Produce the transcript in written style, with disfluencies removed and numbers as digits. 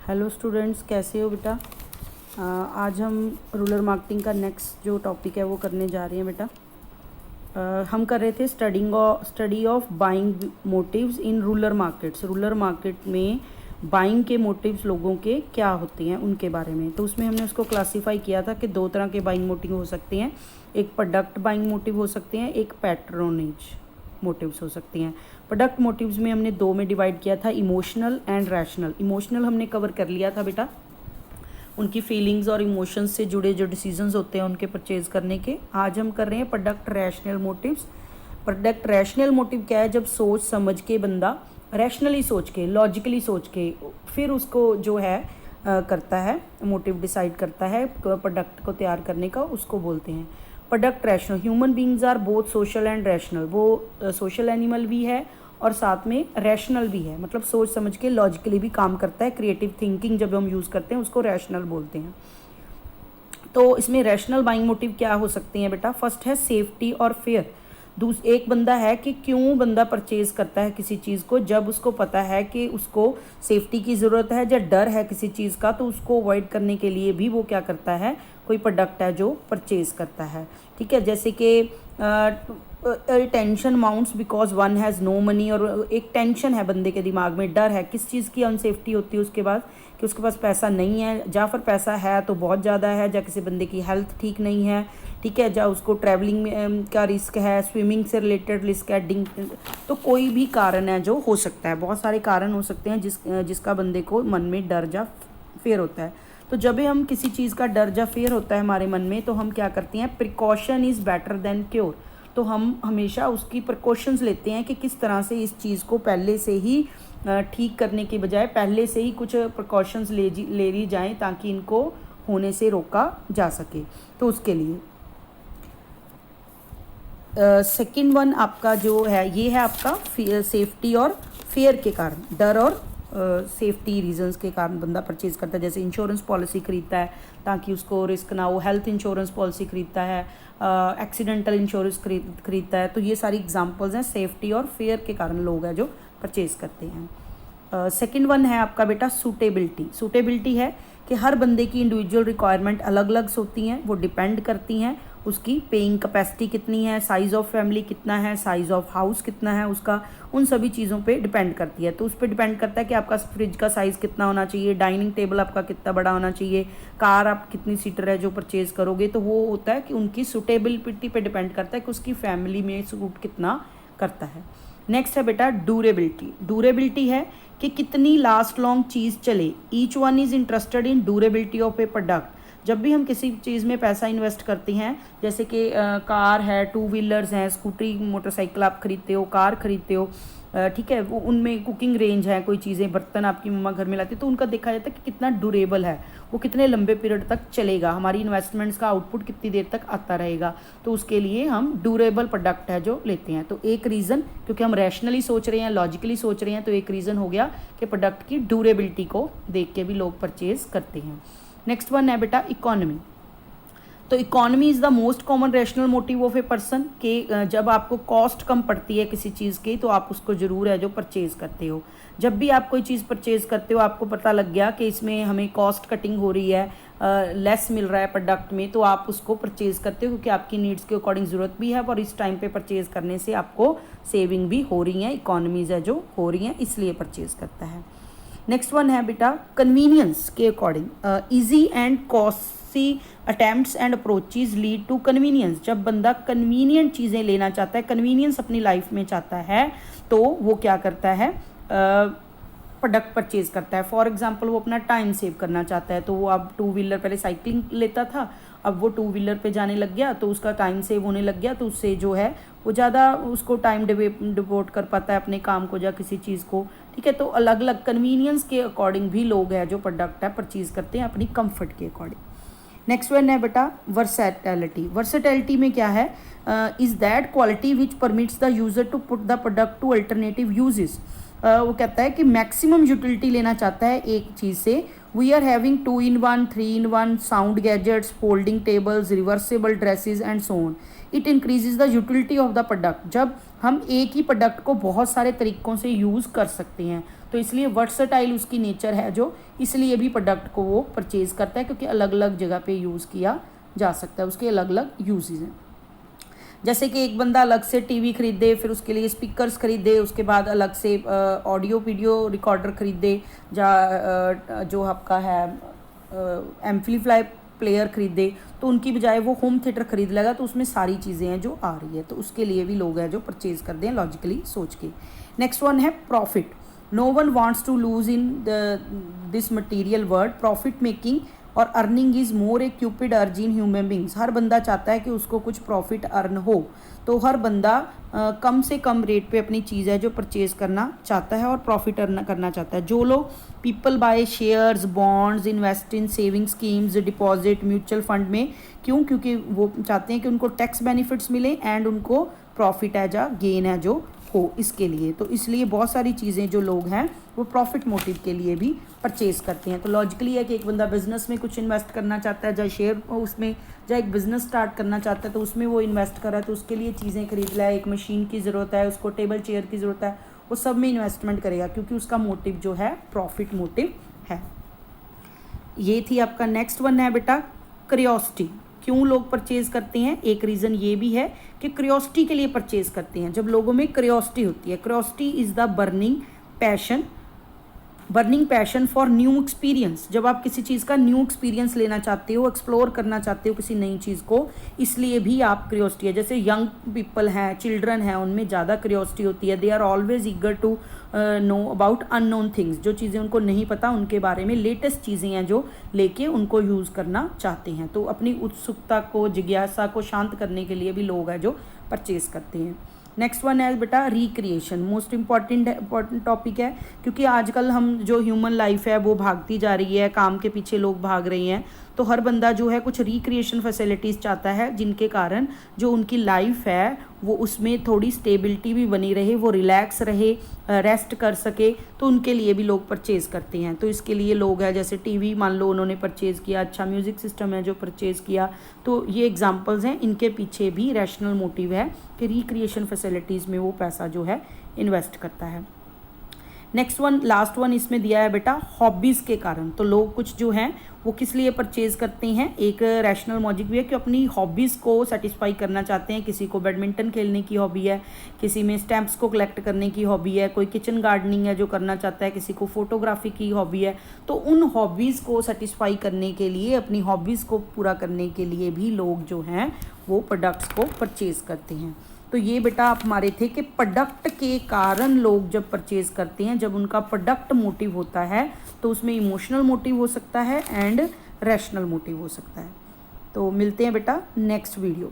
Hello students, कैसे हो बेटा। आज हम रूरल मार्केटिंग का नेक्स्ट जो टॉपिक है वो करने जा रहे हैं बेटा। हम कर रहे थे study of buying motives in rural markets. Rural market में बाइंग के मोटिव्स लोगों के क्या होते हैं उनके बारे में। तो उसमें हमने उसको क्लासीफाई किया था कि दो तरह के बाइंग मोटिव हो सकते हैं। एक प्रोडक्ट बाइंग मोटिव हो सकते हैं, एक पैट्रोनेज मोटिव्स हो सकती हैं। प्रोडक्ट मोटिव्स में हमने दो में डिवाइड किया था, इमोशनल एंड रैशनल। इमोशनल हमने कवर कर लिया था बेटा, उनकी फीलिंग्स और इमोशंस से जुड़े जो डिसीजंस होते हैं उनके परचेज करने के। आज हम कर रहे हैं product rational motives. Product rational motive क्या है? जब सोच समझ के बंदा रैशनली सोच के, लॉजिकली सोच के फिर उसको जो है करता है, मोटिव डिसाइड करता है प्रोडक्ट को तैयार करने का, उसको बोलते हैं product rational. Human beings are both social and rational. वो सोशल एनिमल भी है और साथ में रैशनल भी है, मतलब सोच समझ के लॉजिकली भी काम करता है। क्रिएटिव थिंकिंग जब हम यूज़ करते हैं उसको रैशनल बोलते हैं। तो इसमें रैशनल बाइंग मोटिव क्या हो सकते हैं बेटा? फर्स्ट है सेफ्टी और फेयर। एक बंदा है कि क्यों बंदा परचेज करता है किसी चीज़ को, जब उसको पता है कि उसको सेफ्टी की ज़रूरत है या डर है किसी चीज़ का, तो उसको अवॉइड करने के लिए भी वो क्या करता है, कोई प्रोडक्ट है जो परचेज करता है। ठीक है, जैसे कि tension mounts because one has no money. और एक टेंशन है बंदे के दिमाग में, डर है किस चीज़ की, अनसेफ्टी होती है उसके बाद कि उसके पास पैसा नहीं है, या फिर पैसा है तो बहुत ज़्यादा है, या किसी बंदे की हेल्थ ठीक नहीं है, ठीक है, या उसको ट्रैवलिंग में का रिस्क है, स्विमिंग से रिलेटेड रिस्क है, तो कोई भी कारण है जो हो सकता है। बहुत सारे कारण हो सकते हैं जिसका बंदे को मन में डर या फेयर होता है। तो जब भी हम किसी चीज़ का डर या फेयर होता है हमारे मन में, तो हम क्या करते हैं, precaution is better than cure. तो हम हमेशा उसकी प्रिकॉशंस लेते हैं कि किस तरह से इस चीज़ को पहले से ही ठीक करने के बजाय पहले से ही कुछ प्रिकॉशंस ले ली जाएँ ताकि इनको होने से रोका जा सके। तो उसके लिए सेकंड वन आपका जो है, ये है आपका सेफ्टी और फेयर के कारण, डर और सेफ्टी रीजंस के कारण बंदा परचेज करता है। जैसे इंश्योरेंस पॉलिसी खरीदता है ताकि उसको रिस्क ना हो, हेल्थ इंश्योरेंस पॉलिसी खरीदता है, एक्सीडेंटल इंश्योरेंस खरीदता है। तो ये सारी एग्जांपल्स हैं सेफ्टी और फेयर के कारण लोग हैं जो परचेज करते हैं। सेकंड वन है आपका बेटा सूटेबिलिटी। सूटेबिलिटी है कि हर बंदे की इंडिविजुअल रिक्वायरमेंट अलग अलग होती हैं, वो डिपेंड करती हैं उसकी पेइंग कैपेसिटी कितनी है, साइज़ ऑफ फैमिली कितना है, साइज़ ऑफ हाउस कितना है उसका, उन सभी चीज़ों पे डिपेंड करती है। तो उस पर डिपेंड करता है कि आपका फ्रिज का साइज़ कितना होना चाहिए, डाइनिंग टेबल आपका कितना बड़ा होना चाहिए, कार आप कितनी सीटर है जो परचेज़ करोगे। तो वो होता है कि उनकी सूटेबिलिटी पे डिपेंड करता है कि उसकी फैमिली में सूट कितना करता है। नेक्स्ट है बेटा ड्यूरेबिलिटी। ड्यूरेबिलिटी है कि कितनी लास्ट लॉन्ग चीज़ चले। Each one is interested in durability of A product. जब भी हम किसी चीज़ में पैसा इन्वेस्ट करते हैं, जैसे कि कार है, टू व्हीलर्स हैं, स्कूटरी मोटरसाइकिल आप खरीदते हो, कार खरीदते हो, ठीक है, वो उनमें कुकिंग रेंज है, कोई चीज़ें बर्तन आपकी मम्मा घर में लाती है, तो उनका देखा जाता है कि कितना ड्यूरेबल है, वो कितने लंबे पीरियड तक चलेगा, हमारी इन्वेस्टमेंट्स का आउटपुट कितनी देर तक आता रहेगा। तो उसके लिए हम ड्यूरेबल प्रोडक्ट है जो लेते हैं। तो एक रीज़न, क्योंकि हम रैशनली सोच रहे हैं, लॉजिकली सोच रहे हैं, तो एक रीज़न हो गया कि प्रोडक्ट की ड्यूरेबिलिटी को देख के भी लोग परचेज करते हैं। नेक्स्ट वन है बेटा इकोनॉमी। तो economy is the most common rational motive of a person के जब आपको कॉस्ट कम पड़ती है किसी चीज़ की तो आप उसको ज़रूर है जो परचेज करते हो। जब भी आप कोई चीज़ परचेज करते हो, आपको पता लग गया कि इसमें हमें कॉस्ट कटिंग हो रही है, लेस मिल रहा है प्रोडक्ट में, तो आप उसको परचेज करते हो क्योंकि आपकी नीड्स के अकॉर्डिंग ज़रूरत भी है और इस टाइम पे परचेज करने से आपको सेविंग भी हो रही है, इकोनॉमीज़ है जो हो रही हैं, इसलिए परचेज करता है। नेक्स्ट वन है बेटा कन्वीनियंस के according. Easy and costly attempts and approaches lead to convenience. जब बंदा कन्वीनियंट चीज़ें लेना चाहता है, कन्वीनियंस अपनी लाइफ में चाहता है, तो वो क्या करता है, प्रोडक्ट परचेज करता है। फॉर एग्जांपल वो अपना टाइम सेव करना चाहता है, तो वो अब टू व्हीलर, पहले साइकिलिंग लेता था, अब वो टू व्हीलर पे जाने लग गया तो उसका टाइम सेव होने लग गया, तो उससे जो है वो ज़्यादा उसको टाइम डिवोट कर पाता है अपने काम को या किसी चीज़ को। ठीक है, तो अलग अलग कन्वीनियंस के अकॉर्डिंग भी लोग हैं जो प्रोडक्ट है परचेज करते हैं अपनी कंफर्ट के अकॉर्डिंग। नेक्स्ट वन है बेटा वर्सेटैलिटी। वर्सेटैलिटी में क्या है, is that quality which permits the user to put the product to alternative uses. वो कहता है कि मैक्सिमम यूटिलिटी लेना चाहता है एक चीज़ से। We are having 2-in-1, 3-in-1 sound gadgets, folding tables, reversible dresses and so on. It increases the utility of the product. जब हम एक ही प्रोडक्ट को बहुत सारे तरीक़ों से यूज़ कर सकते हैं तो इसलिए वर्सटाइल उसकी नेचर है जो, इसलिए भी प्रोडक्ट को वो परचेज़ करता है, क्योंकि अलग अलग जगह पे यूज़ किया जा सकता है, उसके अलग अलग यूजेस हैं। जैसे कि एक बंदा अलग से टीवी खरीदे, फिर उसके लिए स्पीकर्स खरीदे, उसके बाद अलग से ऑडियो वीडियो रिकॉर्डर खरीदे, या जो आपका है एम्पलीफाई प्लेयर खरीदे, तो उनकी बजाय वो होम थिएटर खरीद लेगा, तो उसमें सारी चीज़ें हैं जो आ रही है, तो उसके लिए भी लोग हैं जो परचेज़ करते हैं लॉजिकली सोच के। नेक्स्ट वन है profit. No one wants to lose in this material world. Profit making और earning is more a cupid urge in human beings. हर बंदा चाहता है कि उसको कुछ प्रॉफिट अर्न हो, तो हर बंदा कम से कम रेट पे अपनी चीज़ है जो परचेज़ करना चाहता है और प्रॉफिट अर्न करना चाहता है। जो लोग people by shares, bonds, invest in saving schemes, deposit, mutual fund में, क्यों? क्योंकि वो चाहते हैं कि उनको टैक्स बेनिफिट्स मिले एंड उनको प्रॉफिट है जा गेन है जो हो, इसके लिए। तो इसलिए बहुत सारी चीज़ें जो लोग हैं वो प्रॉफिट मोटिव के लिए भी परचेज़ करते हैं। तो लॉजिकली है कि एक बंदा बिजनेस में कुछ इन्वेस्ट करना चाहता है, चाहे शेयर उसमें, चाहे एक बिज़नेस स्टार्ट करना चाहता है, तो उसमें वो इन्वेस्ट कर रहा है, तो उसके लिए चीज़ें खरीद रहा है, एक मशीन की ज़रूरत है, उसको टेबल चेयर की ज़रूरत है, वो सब में इन्वेस्टमेंट करेगा, क्योंकि उसका मोटिव जो है प्रॉफिट मोटिव है। ये थी आपका। नेक्स्ट वन है बेटा क्यूरियोसिटी। क्यों लोग परचेज़ करते हैं? एक रीज़न ये भी है कि क्यूरियोसिटी के लिए परचेज़ करते हैं। जब लोगों में क्यूरियोसिटी होती है, curiosity is the burning passion for new experience. जब आप किसी चीज़ का न्यू एक्सपीरियंस लेना चाहते हो, एक्सप्लोर करना चाहते हो किसी नई चीज़ को, इसलिए भी आप क्यूरियोसिटी है। जैसे यंग पीपल हैं, चिल्ड्रन हैं, उनमें ज़्यादा क्यूरियोसिटी होती है। They are always eager to know about unknown things. जो चीज़ें उनको नहीं पता उनके बारे में लेटेस्ट चीज़ें हैं जो लेके उनको यूज़ करना चाहते हैं। तो अपनी उत्सुकता को, जिज्ञासा को शांत करने के लिए भी लोग हैं जो परचेज़ करते हैं। नेक्स्ट वन है बेटा रिक्रिएशन। मोस्ट इम्पॉर्टेंट टॉपिक है, क्योंकि आजकल हम जो ह्यूमन लाइफ है वो भागती जा रही है, काम के पीछे लोग भाग रहे हैं, तो हर बंदा जो है कुछ रिक्रिएशन फैसिलिटीज़ चाहता है, जिनके कारण जो उनकी लाइफ है वो उसमें थोड़ी स्टेबिलिटी भी बनी रहे, वो रिलैक्स रहे, रेस्ट कर सके, तो उनके लिए भी लोग परचेज़ करते हैं। तो इसके लिए लोग हैं, जैसे टीवी मान लो उन्होंने परचेज़ किया, अच्छा म्यूज़िक सिस्टम है जो परचेज़ किया, तो ये एग्जांपल्स हैं। इनके पीछे भी रैशनल मोटिव है कि रिक्रिएशन फैसिलिटीज़ में वो पैसा जो है इन्वेस्ट करता है। नेक्स्ट वन, लास्ट वन इसमें दिया है बेटा हॉबीज़ के कारण। तो लोग कुछ जो हैं वो किस लिए परचेज़ करते हैं? एक रैशनल लॉजिक भी है कि अपनी हॉबीज़ को सेटिस्फाई करना चाहते हैं। किसी को बैडमिंटन खेलने की हॉबी है, किसी में स्टैम्प्स को कलेक्ट करने की हॉबी है, कोई किचन गार्डनिंग है जो करना चाहता है, किसी को फोटोग्राफी की हॉबी है। तो उन हॉबीज़ को सेटिस्फाई करने के लिए, अपनी हॉबीज़ को पूरा करने के लिए भी लोग जो हैं वो प्रोडक्ट्स को परचेज़ करते हैं। तो ये बेटा आप हमारे थे कि प्रोडक्ट के कारण लोग जब परचेज़ करते हैं, जब उनका प्रोडक्ट मोटिव होता है, तो उसमें इमोशनल मोटिव हो सकता है एंड रैशनल मोटिव हो सकता है। तो मिलते हैं बेटा नेक्स्ट वीडियो।